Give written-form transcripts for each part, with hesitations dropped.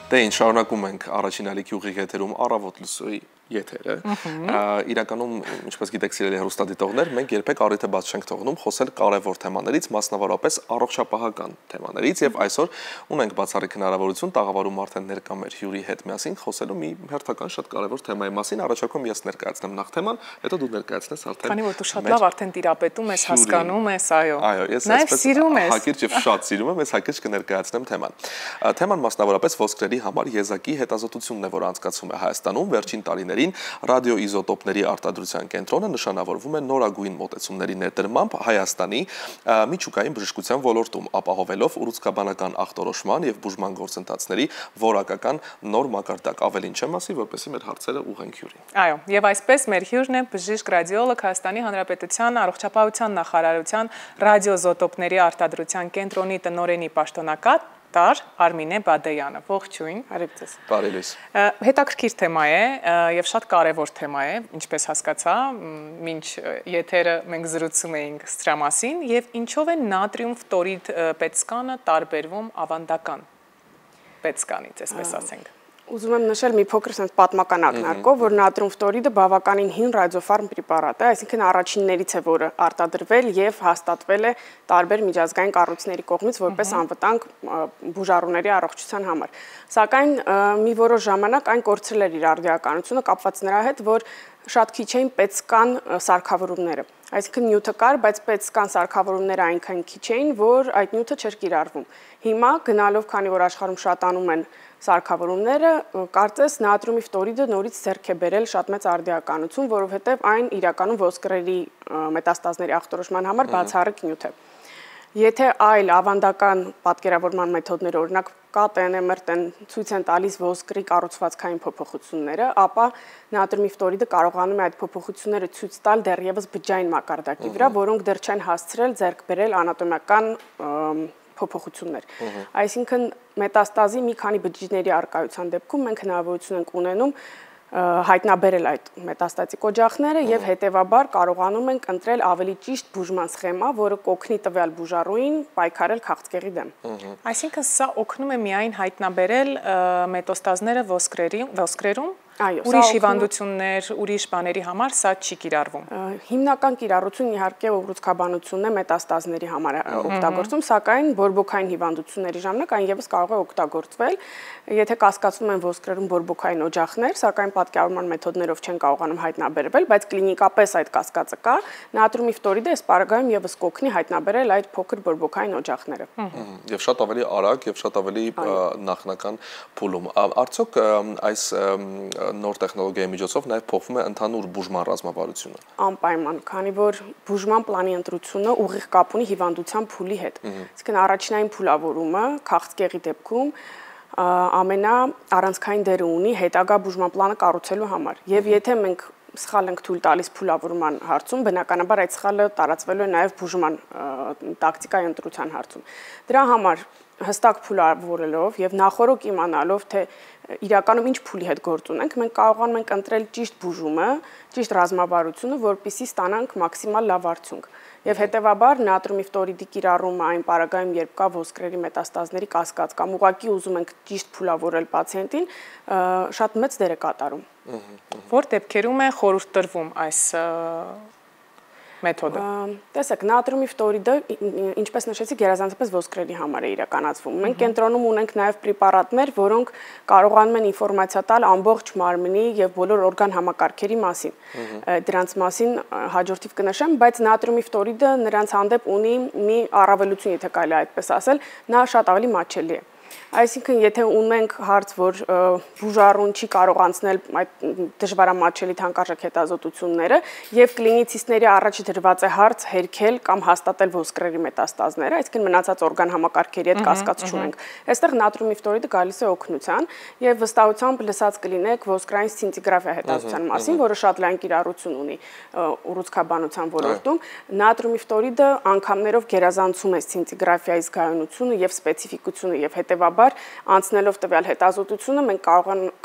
Դե ինչ շարունակում ենք առաջին ալիքի ուղիղ եթերում առավոտ լսոյի եթերը։ Իրականում, ինչպես գիտեք, սիրելի հեռուստադիտողներ, մենք երբեք առիթը բաց չենք թողնում խոսել կարևոր թեմաներից, մասնավորապես առողջապահական թեմաներից, եւ այսօր ունենք բացառիկ հնարավորություն տաղավարում արդեն ներկա մեր հյուրի հետ միասին խոսելու մի հերթական շատ կարևոր թեմայի մասին։ Առաջարկում ես ներկայացնեմ նախ թեման, հետո դու ներկայացնես արդեն։ Քանի որ դու շատ լավ արդեն տիրապետում ես, հասկանում ես, այո։ Այո, ես այսպես սիրում ես։ Հակիրճ եւ շատ սիրում եմ, ես հակիրճ կներկայացնեմ թեման։ Թեման մասնավորապես ոսկրերի համար եզակի հետազոտությունն է, որ անցկացվում է Հայաստանում վերջին տարիներին ռադիոիզոտոպների արտադրության կենտրոնը նշանավորվում է նորագույն մոտեցումների ներդրմամբ Հայաստանի միջուկային բժշկության ոլորտում, ապահովելով ուռուցքաբանական ախտորոշման եւ բուժման գործընթացների որակական նոր մակարդակ։ Ավելին չեմ ասի, որպեսզի մեր հարցերը ուղենք հյուրին։ Այո, եւ այսպես մեր հյուրն է բժիշկ ռադիոլոգ Հայաստանի Հանրապետության առողջապահության նախարարության ռադիոզոտոպների արտադրության կենտրոնի տնօրենի պաշտոնակատար Արմինե Բադեյանը։ Ողջույն, արեք ձեզ։ Բարի լույս։ Հետաքրքիր թեմա է եւ շատ կարեւոր թեմա է, ինչպես հասկացա, մինչ եթերը մենք զրուցում էինք սրա մասին, եւ ինչով է նատրիում ֆտորիդ պետսկանը տարբերվում ավանդական պետսկանից, այսպես ասենք։ Ուզում եմ նշել մի փոքր sense պատմական ակնարկով, որ նատրիում ֆտորիդը բավականին հին ռադիոֆարմ պրեպարատ է, այսինքն առաջիններից է, որը արտադրվել եւ հաստատվել է տարբեր միջազգային կառույցների կողմից որպես անվտանգ բուժառուների առողջության համար։ Սակայն մի որոշ ժամանակ այն կորցրել էր իր արդիականությունը կապված նրա հետ, որ շատ քիչ էին պետսկան սարքավորումները։ Այսինքն նյութը կար, բայց պետսկան սարքավորումները այնքան քիչ էին, որ այդ նյութը չէր կիրառվում։ Հիմա գնալով, քանի որ աշխարհում շատանում են սարքավորումները, կարծես նատրիումի ֆտորիդը նորից ձեռք է բերել շատ մեծ արդիականություն, որովհետև այն իրականում ոսկրերի մետաստազների ախտորոշման համար բացառիկ նյութ է։ Եթե այլ ավանդական պատկերավորման մեթոդներ, օրինակ կատեն, ցույց են տալիս ոսկրի կառուցվածքային փոփոխությունները, ապա նատրիումի ֆտորիդը կարողանում է այդ փոփոխությունները ցույց տալ դեռևս բջջային մակարդակի վրա, որոնք դեռ չեն հասցրել ձեռք բերել անատոմիական փոփոխություններ։ Այսինքն մետաստազի մի քանի բջիջների առկայության դեպքում մենք հնարավորություն ենք ունենում հայտնաբերել այդ մետաստատիկ օջախները եւ հետեւաբար կարողանում ենք ընտրել ավելի ճիշտ բուժման սխեմա, որը կօգնի տվյալ բուժառուին պայքարել քաղցկեղի դեմ։ Այսինքն սա օգնում է միայն հայտնաբերել մետաստազները ոսկրերում, ուրիշ հիվանդություններ, ուրիշ բաների համար սա չի կիրառվում։ Հիմնական կիրառությունն իհարկե ուռուցքաբանությունն է մետաստազների համար օգտագործում, սակայն բորբոքային հիվանդությունների ժամանակ այն եւս կարող է օգտագործվել, եթե կասկածվում են ոսկրերում բորբոքային օջախներ, սակայն պատկերավորման մեթոդներով չեն կարողանում հայտնաբերվել, բայց կլինիկապես այդ կասկածը կա, նատրիումի ֆտորիդը այս պարագայում եւս կօգնի հայտնաբերել այդ փոքր բորբոքային օջախները։ Եվ շատ ավելի արագ եւ շատ ավելի նախնական փուլում։ Արդյոք այս նոր տեխնոլոգիայի միջոցով նաև փոխվում է ընդհանուր բուժման ռազմավարությունը։ Անպայման, քանի որ բուժման պլանի ընտրությունը ուղիղ կապ ունի հիվանդության փուլի հետ։ Այսինքն առաջնային փուլավորումը քաղցկեղի դեպքում ամենաառանցքային դերը ունի հետագա բուժման պլանը կառուցելու համար։ Եվ եթե մենք սխալ ենք թույլ տալիս փուլավորման հարցում, բնականաբար այդ սխալը տարածվելու է նաև բուժման տակտիկայի ընտրության հարցում։ Դրա համար հստակ փուլավորելով եւ նախորոք իմանալով թե իրականում ինչ փուլի հետ գործ ունենք, մենք կարողանում ենք ընտրել ճիշտ բուժումը, ճիշտ ռազմավարությունը, որպեսզի ստանանք մաքսիմալ լավ արդյունք։ Եվ հետեւաբար նատրիումի ֆտորիդի կիրառումը այն պարագայում, երբ կա ոսկրերի մետաստազների կասկած կամ ուղղակի ուզում ենք ճիշտ փուլավորել պացիենտին, շատ մեծ դեր է կատարում։ Որ դեպքերում է խորհուրդ տրվում այս մեթոդը։ Տեսեք, նատրիումի ֆտորիդը, ինչպես նշեցի, գերազանցապես ոսկրերի համար է իրականացվում։ Մենք կենտրոնում ունենք նաև պրեպարատներ, որոնք կարողանում են ինֆորմացիա տալ ամբողջ մարմնի եւ բոլոր օրգան համակարգերի մասին։ Դրանց մասին հաջորդիվ կնշեմ, բայց նատրիումի ֆտորիդը նրանց հանդեպ ունի մի առավելություն, եթե կարելի է այդպես ասել, նա շատ ավելի մատչելի է։ Այսինքն, եթե ունենք հարց, որ բուժառուն չի կարող անցնել այդ դժվարամատչելի թանկարժեք հետազոտությունները եւ կլինիցիստների առաջ դրված է հարց հերքել կամ հաստատել ոսկրերի մետաստազները, այսինքն մնացած օրգան համակարգերի հետ կասկած չունենք։ Այստեղ նատրիումի ֆտորիդը գալիս է օգնության եւ վստահությամբ լսած կլինեք ոսկրային սցինտիգրաֆիա հետազոտության մասին, որը շատ լայն կիրառություն ունի ուռուցքաբանության ոլորտում։ Նատրիումի ֆտորիդը անգամներով գերազանցում է սցինտիգրաֆիայի զգայունությունը եւ սպეციფიკությունը եւ հետեւաբար հետեւաբար անցնելով տվյալ հետազոտությունը մենք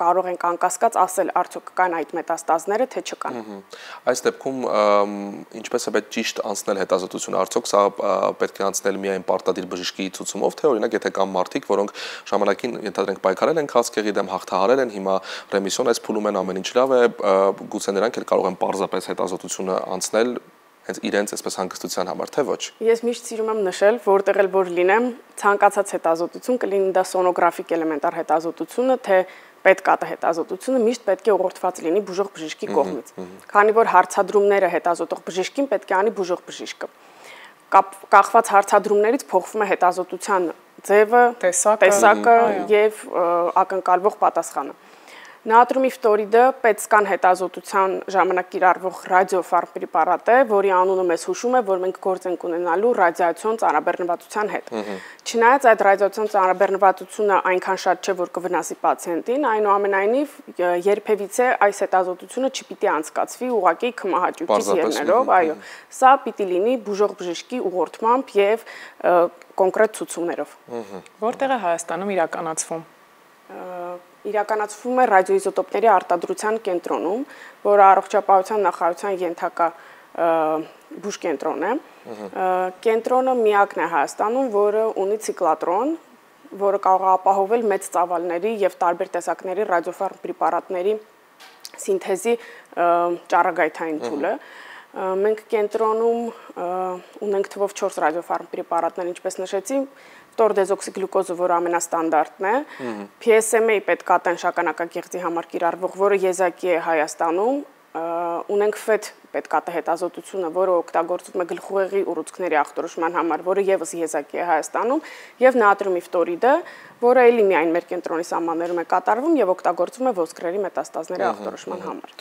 կարող ենք անկասկած ասել արդյոք կան այդ մետաստազները թե չկան։ Այս դեպքում ինչպես է պետք ճիշտ անցնել հետազոտությունը, արդյոք սա պետք է անցնել միայն պարտադիր բժշկի ցուցումով, թե օրինակ եթե կան մարդիկ, որոնք ժամանակին ենթադրենք պայքարել են քաղցկեղի դեմ, հաղթահարել են, հիմա ռեմիսիոն այս փուլում են, ամեն ինչ լավ է, գուցե նրանք էլ կարող են պարզապես հետազոտությունը անցնել հենց իրենց այսպես հանգստության համար, թե ոչ։ Ես միշտ սիրում եմ նշել, որտեղ էլ որ լինեմ, ցանկացած հետազոտություն կլինի դա սոնոգրաֆիկ էլեմենտար հետազոտությունը, թե պետկատը հետազոտությունը միշտ պետք է ուղղորդված լինի բուժող բժշկի կողմից։ Քանի որ հարցադրումները հետազոտող բժշկին պետք է անի բուժող բժիշկը։ Կախված հարցադրումներից փոխվում է հետազոտության ձևը, տեսակը եւ ակնկալվող պատասխանը։ Նատրիումի ֆտորիդը պետսկան հետազոտության ժամանակ կիրառվող ռադիոֆարմ պրեպարատ է, որի անունը մեզ հուշում է, որ մենք գործ ենք ունենալու ռադիացիոն ծանրաբեռնվածության հետ։ Չնայած այդ ռադիացիոն ծանրաբեռնվածությունը այնքան շատ չէ, որ կվնասի պացիենտին, այնուամենայնիվ երբևիցե այս հետազոտությունը չպիտի անցկացվի ուղղակի քմահաճույքից ելնելով, այո, սա պիտի լինի բուժող բժշկի ուղղորդմամբ եւ կոնկրետ ցուցումներով։ Որտեղ է Հայաստանում իրականացվում։ Իրականացվում է ռադիոիզոտոպների արտադրության կենտրոնում, որը առողջապահության նախարարության ենթակա բուժկենտրոն է։ Կենտրոնը միակն է Հայաստանում, որը ունի ցիկլատրոն, որը կարող է ապահովել մեծ ծավալների եւ տարբեր տեսակների ռադիոֆարմ պրեպարատների սինթեզի ճառագայթային փուլը։ Մենք կենտրոնում ունենք թվով 4 ռադիոֆարմ պրեպարատներ, ինչպես նշեցի, ֆտորդեզօքսիգլյուկոզը, որը ամենաստանդարտն է, PSMA պետկատեն շագանակագեղձի համար կիրառվող, որը եզակի է Հայաստանում, ունենք FET պետկատը հետազոտությունը, որը օգտագործվում է գլխուղեղի ուռուցքների ախտորոշման համար, որը եւս եզակի է Հայաստանում, եւ նատրիումի ֆտորիդը, որը էլի միայն մեր կենտրոնի սահմաններում է կատարվում եւ օգտագործվում է ոսկրերի մետաստազների ախտորոշման համար։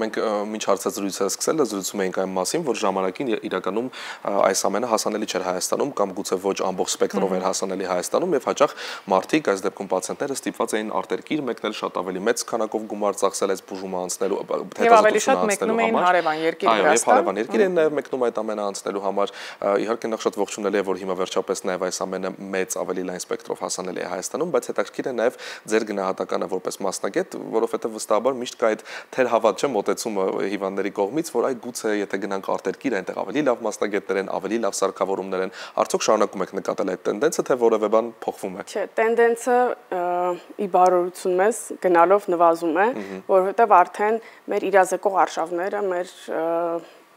Մենք մինչ հարցազրույցը սկսելը զրուցում էինք այն մասին, որ ժամանակին իրականում այս ամենը հասանելի չէր Հայաստանում կամ գուցե ոչ ամբողջ սպեկտրով էր հասանելի Հայաստանում եւ հաճախ մարդիկ, այս դեպքում պացիենտները ստիպված էին արտերկիր մեկնել, շատ ավելի մեծ քանակով գումար ծախսել այս բուժումը անցնելու, հետազոտությունը անցնելու երկիր են նաև մեկնում այդ ամենը անցնելու համար։ Իհարկե նախ շատ ողջունելի է, որ հիմա վերջապես նաև այս ամենը մեծ ավելի լայն սպեկտրով հասանելի է Հայաստանում, բայց հետաքրքիր է նաև ձեր գնահատականը որպես մասնագետ, որովհետև վստահաբար միշտ կա այդ թերհավատ չէ մոտեցումը հիվանդների կողմից, որ այ գուցե եթե գնանք արտերկիր, այնտեղ ավելի լավ մասնագետներ են, ավելի լավ սարքավորումներ են, արդյոք շարունակում եք նկատել այդ տենդենսը, թե որևէ բան փոխվում է։ Չէ, տենդենսը ի բարօրություն մեզ գնալով նվազում է, որովհետև արդեն մեր իրազեկող արշավները, մեր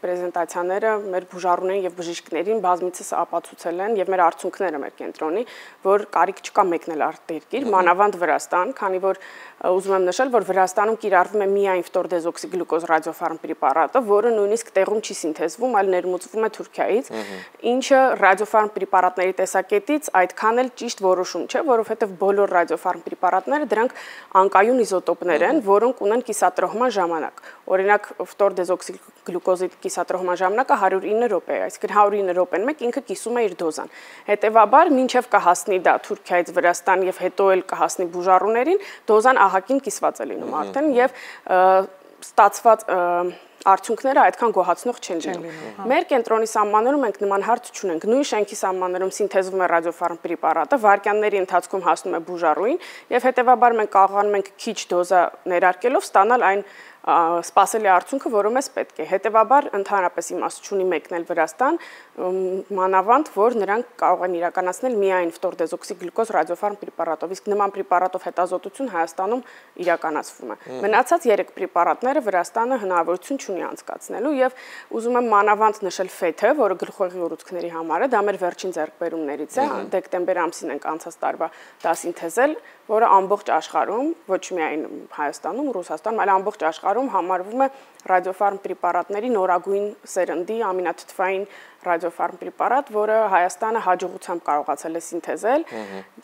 պրեզենտացիաները մեր բուժառուներին եւ բժիշկներին բազմիցս ապացուցել են եւ մեր արդյունքները մեր կենտրոնի, որ կարիք չկա մեկնել արտերկիր, մանավանդ Վրաստան, քանի որ ուզում եմ նշել, որ Վրաստանում կիրառվում է միայն ֆտորդեզօքսիգլյուկոզ ռադիոֆարմ պրեպարատը, որը նույնիսկ տեղում չի սինթեզվում, այլ ներմուծվում է Թուրքիայից, ինչը ռադիոֆարմ պրեպարատների տեսակետից այդքան էլ ճիշտ որոշում չէ, որովհետեւ բոլոր ռադիոֆարմ պրեպարատները դրանք անկայուն իզոտոպներ են, որոնք ունեն կիսատրոհման ժամանակ։ Օրինակ ֆտորդեզօքսիգլյուկոզի կիսատրոհման ժամանակը 109 րոպե է, այսինքն 109 րոպեն մեկ ինքը կիսում է իր դոզան։ Հետևաբար, մինչև կհասնի դա Թուրքիայից Վրաստան եւ հետո էլ կհասնի բուժառուներին, դոզան ահագին կիսված է լինում արդեն եւ ստացված արդյունքները այդքան գոհացնող չեն լինում։ Մեր կենտրոնի սահմաններում մենք նման հարց չունենք։ Նույն շենքի սահմաններում սինթեզվում է ռադիոֆարմ պրեպարատը, վայրկյանների ընթացքում հասնում է բուժառուին եւ հետեւաբար մենք կարողանում ենք քիչ դոզա ներարկելով ստանալ այն սպասելի արդյունքը, որը մեզ պետք է։ Հետևաբար ընդհանրապես իմաստ չունի մեկնել Վրաստան, մանավանդ որ նրանք կարող են իրականացնել միայն ֆտորդեզօքսիգլյուկոզ ռադիոֆարմ պրեպարատով, իսկ նման պրեպարատով հետազոտություն Հայաստանում իրականացվում է։ Մնացած 3 պրեպարատները Վրաստանը հնարավորություն չունի անցկացնելու եւ ուզում եմ մանավանդ նշել FET-ը, որը գլխուղեղի ուռուցքների համար է, դա մեր վերջին ձեռքբերումներից է, դեկտեմբեր ամսին ենք անցած տարվա դա սինթեզել, որը ամբողջ աշխարհում, ոչ միայն Հայաստանում, Ռուսաստանում, այլ ամբողջ աշխարհում համարվում է ռադիոֆարմ պրեպարատների նորագույն սերնդի ամինաթթվային ռադիոֆարմ պրեպարատ, որը Հայաստանը հաջողությամբ կարողացել է սինթեզել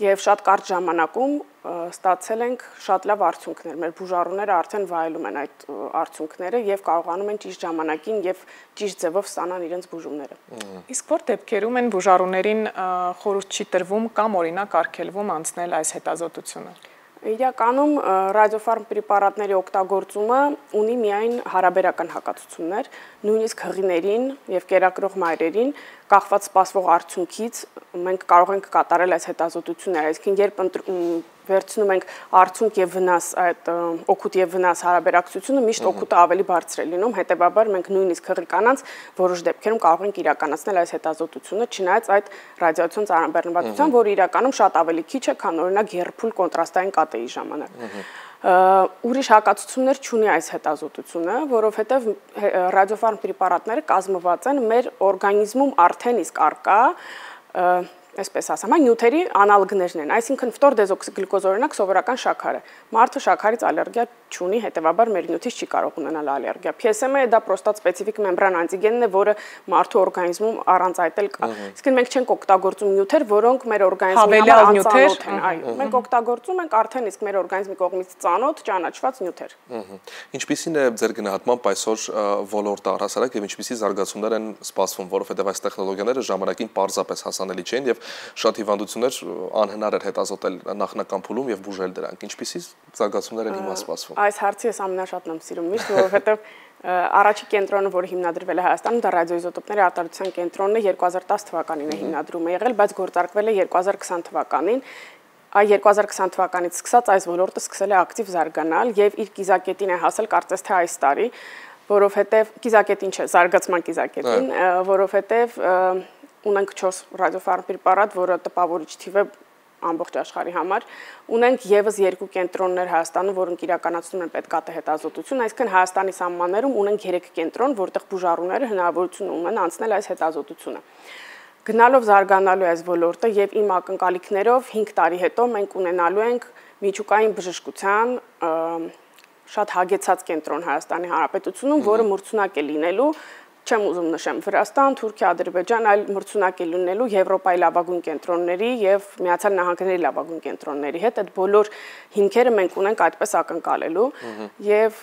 եւ շատ կարճ ժամանակում ստացել ենք շատ լավ արդյունքներ։ Մեր բուժառուները արդեն վայելում են այդ արդյունքները եւ կարողանում են ճիշտ ժամանակին եւ ճիշտ ձևով ստանան իրենց բուժումները։ Իսկ որ դեպքերում են բուժառուներին խորհուրդ չի տրվում կամ օրինակ արգելվում անցնել այս հետազոտությունը։ Իրականում ռադիոֆարմ պրեպարատների օգտագործումը ունի միայն հարաբերական հակացություններ, նույնիսկ հղիներին եւ կերակրող մայրերին կախված սպասվող արդյունքից մենք կարող ենք կատարել այս հետազոտությունները, այսինքն երբ վերցնում ենք արդյունք եւ վնաս այդ օգուտ եւ վնաս հարաբերակցությունը միշտ օգուտը ավելի բարձր է լինում, հետեւաբար մենք նույնիսկ հղի կանանց որոշ դեպքերում կարող ենք իրականացնել այս հետազոտությունը, չնայած այդ ռադիացիոն ծանրաբեռնվածության, որը իրականում շատ ավելի քիչ է, քան օրինակ երրփուլ կոնտրաստային կատեի ժամանակ։ Ուրիշ հակացություններ չունի այս հետազոտությունը, որովհետև ռադիոֆարմ պրեպարատները կազմված են մեր օրգանիզմում արդեն իսկ առկա այսպես ասեմ, նյութերի անալոգներն են, այսինքն ֆտոր դեզօքսիգլյուկոզ օրինակ սովորական շաքար է։ Մարդը շաքարից ալերգիա չունի, հետևաբար մեր նյութից չի կարող ունենալ ալերգիա։ PSM-ը դա պրոստատ սպეციფიկ մեմբրան անտիգենն է, որը մարդու օրգանիզմում առանց այդ էլ կա։ Իսկ մենք չենք օգտագործում նյութեր, որոնք մեր օրգանիզմի համար անծանոթ են, այո։ Մենք օգտագործում ենք արդեն իսկ մեր օրգանիզմի կողմից ծանոթ, ճանաչված նյութեր։ Ինչպիսին է ձեր գնահատմամբ այսօր ոլորտը առհասարակ եւ ինչպիսի զարգացումներ են սպասվում, որովհետեւ այս տեխնոլոգիաները ժամանակին պարզապես հասանելի չէին եւ շատ հիվանդություններ անհնար էր հետազոտել նախնական փուլում եւ բուժել դրանք։ Ինչպիսի զարգացումներ են հիմա սպասվում։ Այս հարցի ես ամենաշատն եմ սիրում միշտ, որովհետեւ առաջի կենտրոնը, որը հիմնադրվել է Հայաստանում, դա ռադիոիզոտոպների արտադրության կենտրոնն է, 2010 թվականին է հիմնադրումը եղել, բայց գործարկվել է 2020 թվականին։ Այ 2020 թվականից սկսած այս ոլորտը սկսել է ակտիվ զարգանալ եւ իր կիզակետին է հասել կարծես թե այս տարի, որովհետեւ կիզակետին չէ, զարգացման կիզակետին, որովհետեւ ունենք 4 ռադիոֆարմ պրեպարատ, որը տպավորիչ թիվ է ամբողջ աշխարհի համար, ունենք եւս 2 կենտրոններ Հայաստանում, որոնք իրականացնում են պետկատե հետազոտություն, այսինքն Հայաստանի սահմաններում ունենք 3 կենտրոն, որտեղ բուժառուները հնարավորություն ունեն անցնել այս հետազոտությունը։ Գնալով զարգանալու այս ոլորտը եւ իմ ակնկալիքներով 5 տարի հետո մենք ունենալու ենք միջուկային բժշկության շատ հագեցած կենտրոն Հայաստանի Հանրապետությունում, որը մրցունակ է լինելու, չեմ ուզում նշեմ Վրաստան, Թուրքիա, Ադրբեջան, այլ մրցունակ է լինելու Եվրոպայի լավագույն կենտրոնների եւ Միացյալ Նահանգների լավագույն կենտրոնների հետ, այդ բոլոր հիմքերը մենք ունենք այդպես ակնկալելու եւ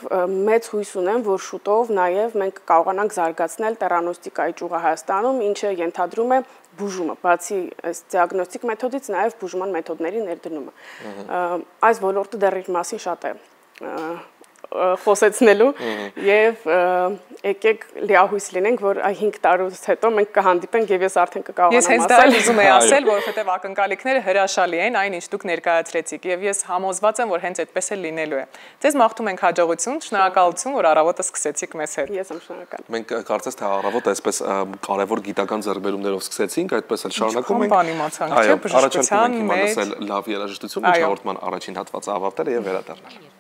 մեծ հույս ունեմ, որ շուտով նաեւ մենք կարողանանք զարգացնել տերանոստիկայի ճյուղը Հայաստանում, ինչը ենթադրում է բուժումը, բացի այս դիագնոստիկ մեթոդից նաեւ բուժման մեթոդների ներդնումը։ Այս ոլորտը դեռ իր մասին շատ է խոսեցնելու եւ եկեք լիահույս լինենք, որ 5 տարուց հետո մենք կհանդիպենք եւ ես արդեն կկարողանամ ասել։ Ես հենց դա ուզում եի ասել, որովհետեւ ակնկալիքները հրաշալի են, այն ինչ դուք ներկայացրեցիք եւ ես համոզված եմ, որ հենց այդպես էլ լինելու է։ Ձեզ մաղթում ենք հաջողություն, շնորհակալություն, որ առավոտը սկսեցիք մեզ հետ։ Ես եմ շնորհակալ։ Մենք կարծես թե առավոտը այսպես կարևոր գիտական ձեռքբերումներով սկսեցինք, այդպես էլ շարունակում ենք։ Բանի մացանք չէ, բժշկության մեջ լավ երաժշտություն, հաղորդման առաջին հատվածը ավարտել է եւ վերադառնալ։